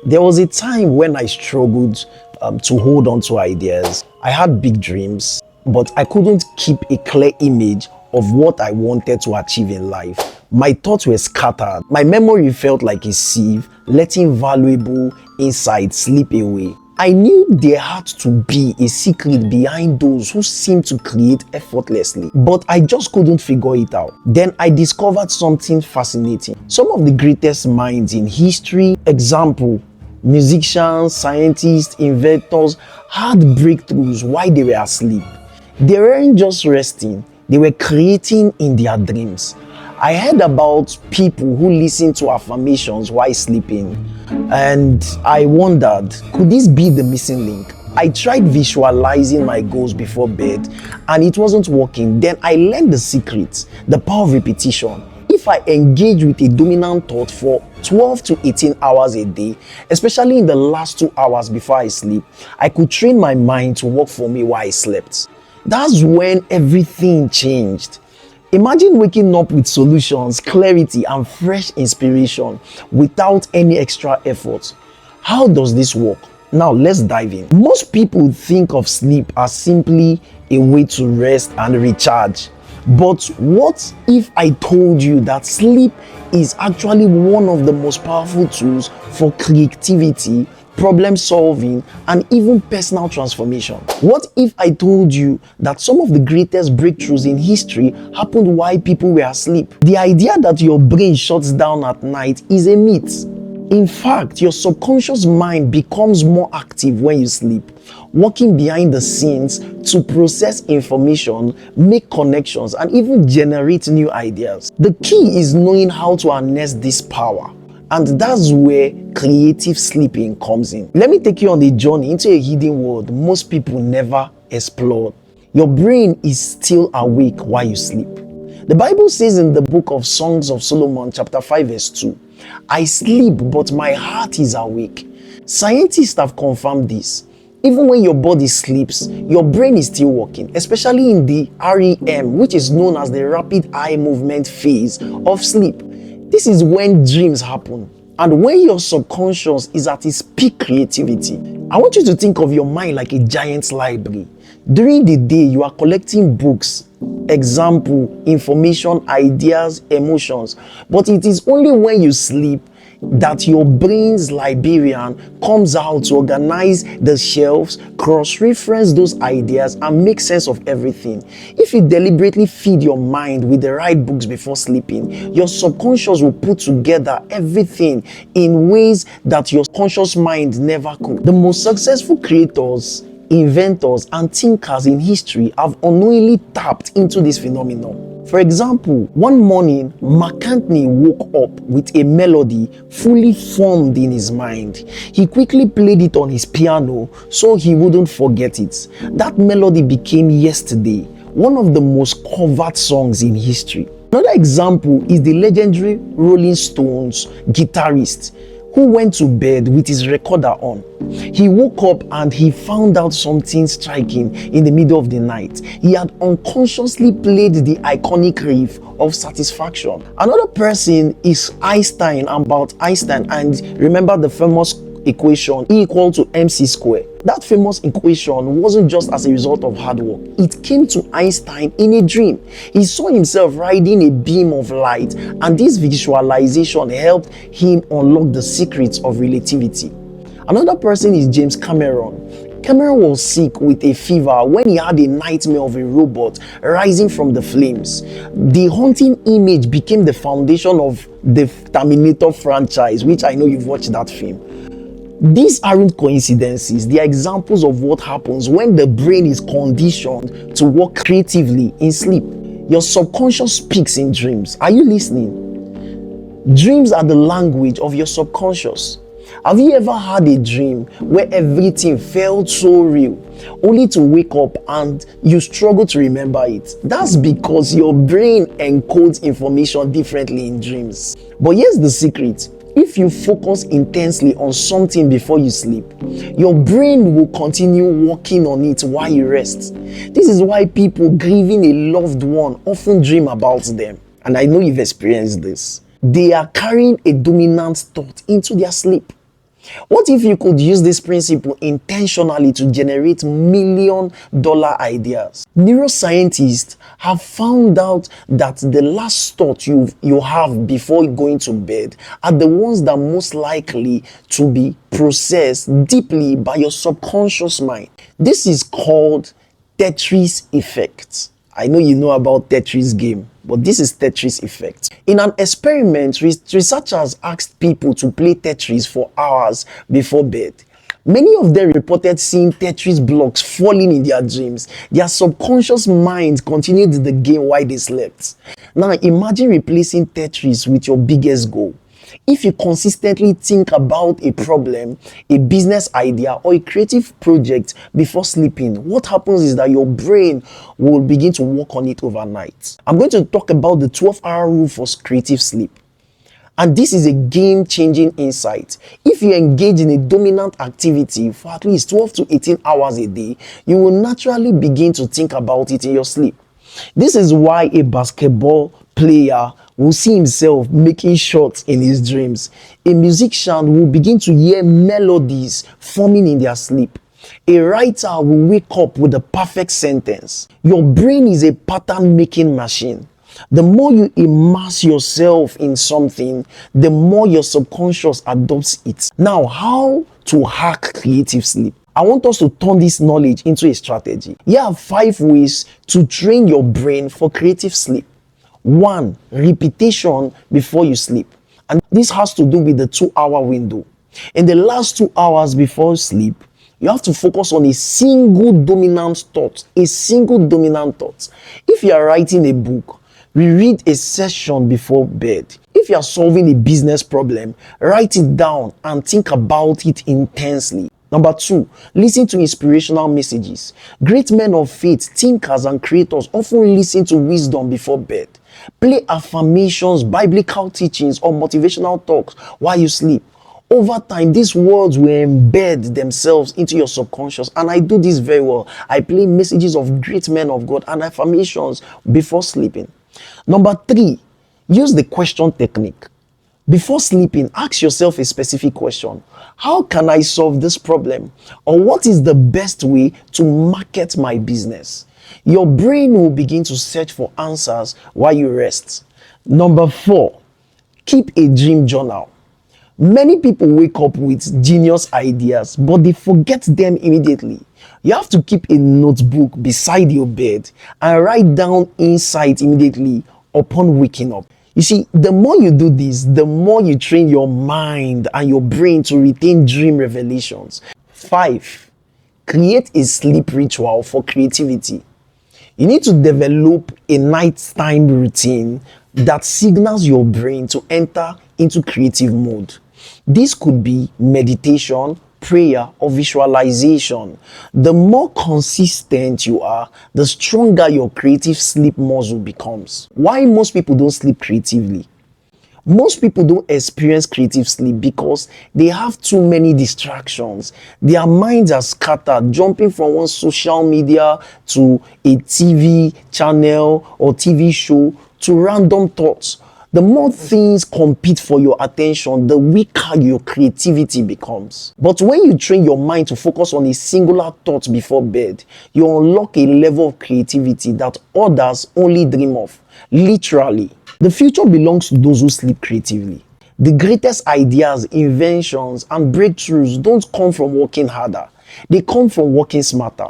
There was a time when I struggled to hold on to ideas. I had big dreams, but I couldn't keep a clear image of what I wanted to achieve in life. My thoughts were scattered. My memory felt like a sieve, letting valuable insights slip away. I knew there had to be a secret behind those who seemed to create effortlessly, but I just couldn't figure it out. Then I discovered something fascinating. Some of the greatest minds in history, example, musicians, scientists, inventors, had breakthroughs while they were asleep. They weren't just resting, they were creating in their dreams. I heard about people who listen to affirmations while sleeping, and I wondered, could this be the missing link? I tried visualizing my goals before bed and it wasn't working. Then I learned the secret, the power of repetition. If I engage with a dominant thought for 12 to 18 hours a day, especially in the last 2 hours before I sleep, I could train my mind to work for me while I slept. That's when everything changed. Imagine waking up with solutions, clarity, and fresh inspiration without any extra effort. How does this work? Now let's dive in. Most people think of sleep as simply a way to rest and recharge. But what if I told you that sleep is actually one of the most powerful tools for creativity, problem solving, and even personal transformation? What if I told you that some of the greatest breakthroughs in history happened while people were asleep? The idea that your brain shuts down at night is a myth. In fact, your subconscious mind becomes more active when you sleep, working behind the scenes to process information, make connections, and even generate new ideas. The key is knowing how to harness this power. And that's where creative sleeping comes in. Let me take you on a journey into a hidden world most people never explored. Your brain is still awake while you sleep. The Bible says in the book of Songs of Solomon, chapter 5, verse 2, I sleep, but my heart is awake. Scientists have confirmed this. Even when your body sleeps, your brain is still working, especially in the REM, which is known as the rapid eye movement phase of sleep. This is when dreams happen and when your subconscious is at its peak creativity. I want you to think of your mind like a giant library. During the day, you are collecting books, example, information, ideas, emotions. But it is only when you sleep that your brain's librarian comes out to organize the shelves, cross-reference those ideas, and make sense of everything. If you deliberately feed your mind with the right books before sleeping, your subconscious will put together everything in ways that your conscious mind never could. The most successful creators, inventors, and thinkers in history have unknowingly tapped into this phenomenon. For example, one morning, McCartney woke up with a melody fully formed in his mind. He quickly played it on his piano so he wouldn't forget it. That melody became Yesterday, one of the most covered songs in history. Another example is the legendary Rolling Stones guitarist who went to bed with his recorder on. He woke up and he found out something striking in the middle of the night. He had unconsciously played the iconic riff of Satisfaction. Another person is Einstein, about Einstein, and remember the famous equation E equal to mc squared. That famous equation wasn't just as a result of hard work. It came to Einstein in a dream. He saw himself riding a beam of light, and this visualization helped him unlock the secrets of relativity. Another person is James Cameron. Cameron was sick with a fever when he had a nightmare of a robot rising from the flames. The haunting image became the foundation of the Terminator franchise, which I know you've watched that film. These aren't coincidences. They are examples of what happens when the brain is conditioned to work creatively in sleep. Your subconscious speaks in dreams. Are you listening? Dreams are the language of your subconscious. Have you ever had a dream where everything felt so real, only to wake up and you struggle to remember it? That's because your brain encodes information differently in dreams. But here's the secret. If you focus intensely on something before you sleep, your brain will continue working on it while you rest. This is why people grieving a loved one often dream about them. And I know you've experienced this. They are carrying a dominant thought into their sleep. What if you could use this principle intentionally to generate $1 million ideas? Neuroscientists have found out that the last thought you have before going to bed are the ones that are most likely to be processed deeply by your subconscious mind. This is called Tetris effect. I know you know about Tetris game, but this is Tetris effect. In an experiment, researchers asked people to play Tetris for hours before bed. Many of them reported seeing Tetris blocks falling in their dreams. Their subconscious minds continued the game while they slept. Now imagine replacing Tetris with your biggest goal. If you consistently think about a problem, a business idea, or a creative project before sleeping, what happens is that your brain will begin to work on it overnight. I'm going to talk about the 12-hour rule for creative sleep. And this is a game-changing insight. If you engage in a dominant activity for at least 12 to 18 hours a day, you will naturally begin to think about it in your sleep. This is why a basketball player will see himself making shots in his dreams. A musician will begin to hear melodies forming in their sleep. A writer will wake up with a perfect sentence. Your brain is a pattern-making machine. The more you immerse yourself in something, the more your subconscious adopts it. Now, how to hack creative sleep? I want us to turn this knowledge into a strategy. Here are 5 ways to train your brain for creative sleep. 1. Repetition before you sleep. And this has to do with the 2-hour window. In the last 2 hours before sleep, you have to focus on a single dominant thought. A single dominant thought. If you are writing a book, reread a session before bed. If you are solving a business problem, write it down and think about it intensely. Number 2, listen to inspirational messages. Great men of faith, thinkers, and creators often listen to wisdom before bed. Play affirmations, biblical teachings, or motivational talks while you sleep. Over time, these words will embed themselves into your subconscious, and I do this very well. I play messages of great men of God and affirmations before sleeping. Number 3, use the question technique. Before sleeping, ask yourself a specific question. How can I solve this problem? Or what is the best way to market my business? Your brain will begin to search for answers while you rest. Number 4, keep a dream journal. Many people wake up with genius ideas, but they forget them immediately. You have to keep a notebook beside your bed and write down insights immediately upon waking up. You see, the more you do this, the more you train your mind and your brain to retain dream revelations. 5, create a sleep ritual for creativity. You need to develop a nighttime routine that signals your brain to enter into creative mode. This could be meditation, prayer, or visualization. The more consistent you are, the stronger your creative sleep muscle becomes. Why most people don't sleep creatively? Most people don't experience creative sleep because they have too many distractions. Their minds are scattered, jumping from one social media to a TV channel or TV show to random thoughts. The more things compete for your attention, the weaker your creativity becomes. But when you train your mind to focus on a singular thought before bed, you unlock a level of creativity that others only dream of. Literally. The future belongs to those who sleep creatively. The greatest ideas, inventions, and breakthroughs don't come from working harder. They come from working smarter.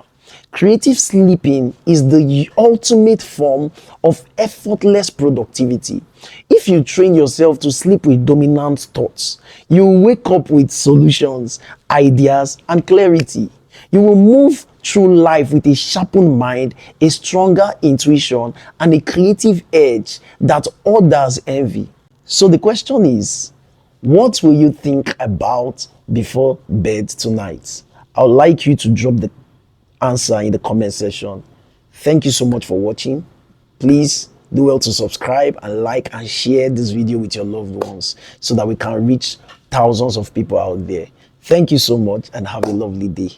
Creative sleeping is the ultimate form of effortless productivity. If you train yourself to sleep with dominant thoughts, you will wake up with solutions, ideas, and clarity. You will move through life with a sharpened mind, a stronger intuition, and a creative edge that others envy. So the question is, what will you think about before bed tonight? I would like you to drop the answer in the comment section. Thank you so much for watching. Please do well to subscribe and like and share this video with your loved ones so that we can reach thousands of people out there. Thank you so much and have a lovely day.